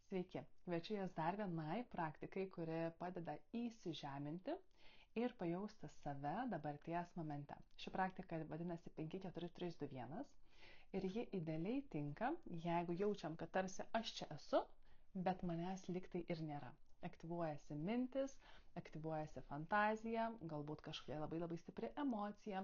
Sveiki, kviečiu Jūs dar vienai praktikai, kuri padeda įsižeminti ir pajausti save dabarties momente. Ši praktika vadinasi 5-4-3-2-1 ir ji idealiai tinka, jeigu jaučiam, kad tarsi aš čia esu, bet manęs liktai ir nėra. Aktyvuojasi mintis, aktyvuojasi fantazija, galbūt kažkokia labai stipri emocija,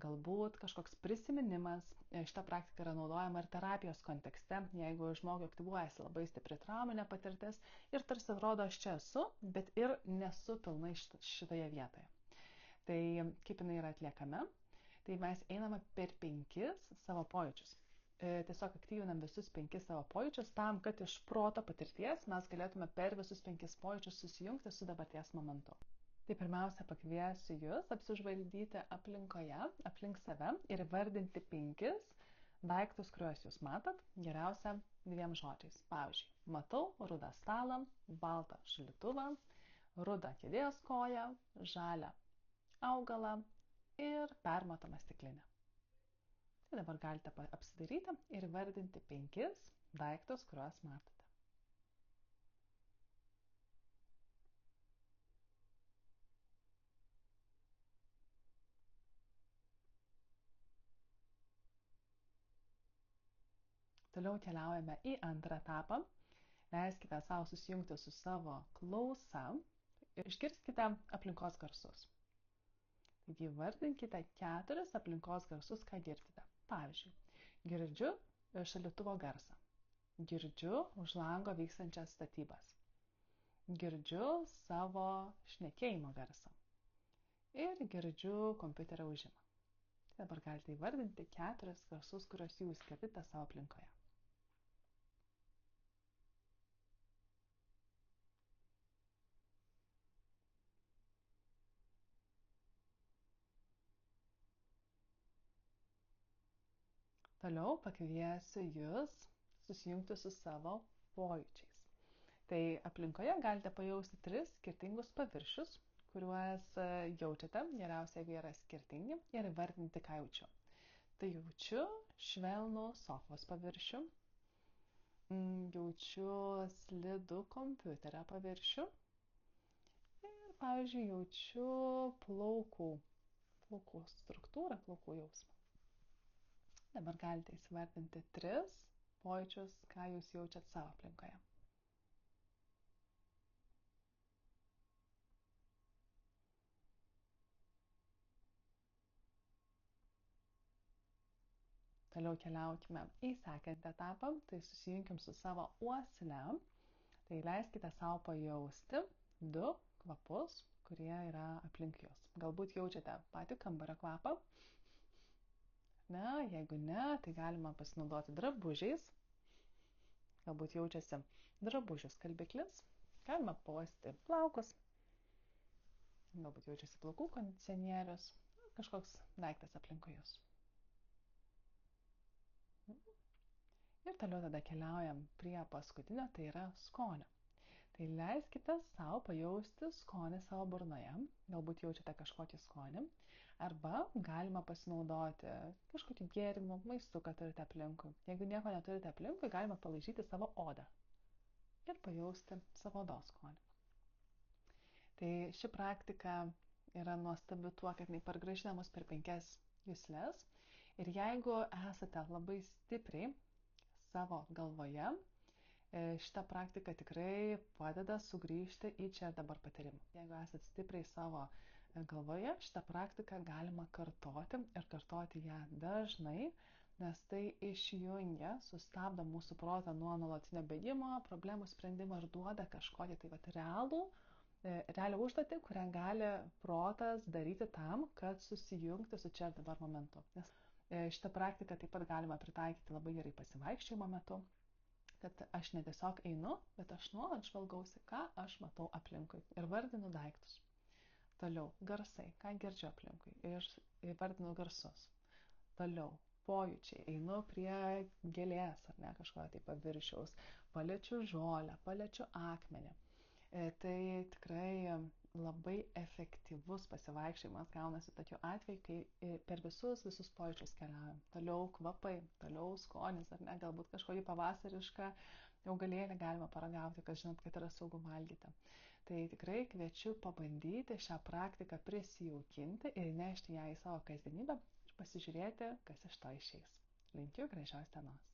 galbūt kažkoks prisiminimas. Šita praktika yra naudojama ir terapijos kontekste, jeigu žmogui aktyvuojasi labai stipri trauminė patirtis ir tarsi atrodo aš čia esu, bet ir nesu pilnai šitoje vietoje. Tai kaip jinai yra atliekama? Tai mes einame per 5 savo pojūčius. Tiesiog aktyvinam visus 5 savo pojūčius tam, kad iš proto patirties mes galėtume per visus 5 pojūčius susijungti su dabarties momentu. Tai pirmiausia, pakviesiu Jūs apsižvalgyti aplinkoje, aplink save ir vardinti 5 daiktus, kuriuos Jūs matot, geriausia 2 žodžiais. Pavyzdžiui, matau rudą stalą, baltą šaldytuvą, rudą kėdės koją, žalią augalą ir permatomą stiklinę. Tai dabar galite apsidaryti ir vardinti 5 daiktus, kuriuos matote. Toliau keliaujame į antrą etapą. Leiskite savo susijungti su savo klausa ir išgirskite aplinkos garsus. Taigi vardinkite 4 aplinkos garsus, ką girdite. Pavyzdžiui, girdžiu šaldytuvo garsą, girdžiu už lango vykstančias statybas, girdžiu savo šnekėjimo garsą ir girdžiu kompiuterio ūžimą. Dabar galite įvardinti 4 garsus, kuriuos jūs girdite savo aplinkoje. Toliau pakviesiu Jūs susijungti su savo pojūčiais. Tai aplinkoje galite pajausti 3 skirtingus paviršius, kuriuos jaučiate, geriausia, jeigu yra skirtingi, ir įvardinti, ką jaučiu. Tai jaučiu švelnų sofos paviršių, jaučiu slidų kompiuterio paviršių ir, pavyzdžiui, jaučiu plaukų struktūrą, plaukų jausmą. Dabar galite įsivardinti 3 pojūčius, ką jūs jaučiat savo aplinkoje. Toliau keliaukime į sekantį etapą, tai susijunkim su savo uosle. Tai leiskite savo pajausti 2 kvapus, kurie yra aplink jūs. Galbūt jaučiate patį kambario kvapą. Ne, jeigu ne, tai galima pasinaudoti drabužiais. Galbūt jaučiasi drabužių skalbiklis. Galima pauosti plaukus. Galbūt jaučiasi plaukų kondicionierius. Kažkoks daiktas aplinkui jūs. Ir toliau tada keliaujam prie paskutinio, tai yra skonio. Tai leiskite savo pajausti skonį savo burnoje. Galbūt jaučiate kažkokį skonį. Arba galima pasinaudoti kažkokį gėrimų, maistu, kad turite aplinkui. Jeigu nieko neturite aplinkui, galima palaižyti savo odą. Ir pajausti savo odos skonį. Tai ši praktika yra nuostabi tuo, kad jinai pargrąžina mus per 5 jusles. Ir jeigu esate labai stipriai savo galvoje, šita praktika tikrai padeda sugrįžti į čia ir dabar patyrimą. Jeigu esate stipriai savo galvoje, šitą praktiką galima kartoti ir kartoti ją dažnai, nes tai išjungia, sustabdo mūsų protą nuo nuolatinio bėgimo, problemų sprendimo ir duoda kažkokį tai realią užduotį, kurią gali protas daryti tam, kad susijungti su čia ir dabar momentu. Nes šitą praktiką taip pat galima pritaikyti labai gerai pasivaikščiojimo metu, kad aš ne tiesiog einu, bet aš nuolat žvalgausi, ką aš matau aplinkui ir vardinu daiktus. Toliau, garsai, ką girdžiu aplinkui ir vardinu garsus. Toliau, pojūčiai, einu prie gėlės ar ne kažkokio tai paviršiaus, paliečiu žolę, paliečiu akmenį. Tai tikrai labai efektyvus pasivaikščiojimas gaunasi tokiu atveju, kai per visus pojūčius keliaujam. Toliau kvapai, toliau skonis, ar ne, galbūt kažkokį pavasarišką augalėlį galima paragauti, kad žinot, kad yra saugu valgyti. Tai tikrai kviečiu pabandyti šią praktiką prisijaukinti ir nešti ją į savo kasdienybę ir pasižiūrėti, kas iš to išeis. Linkiu gražios dienos.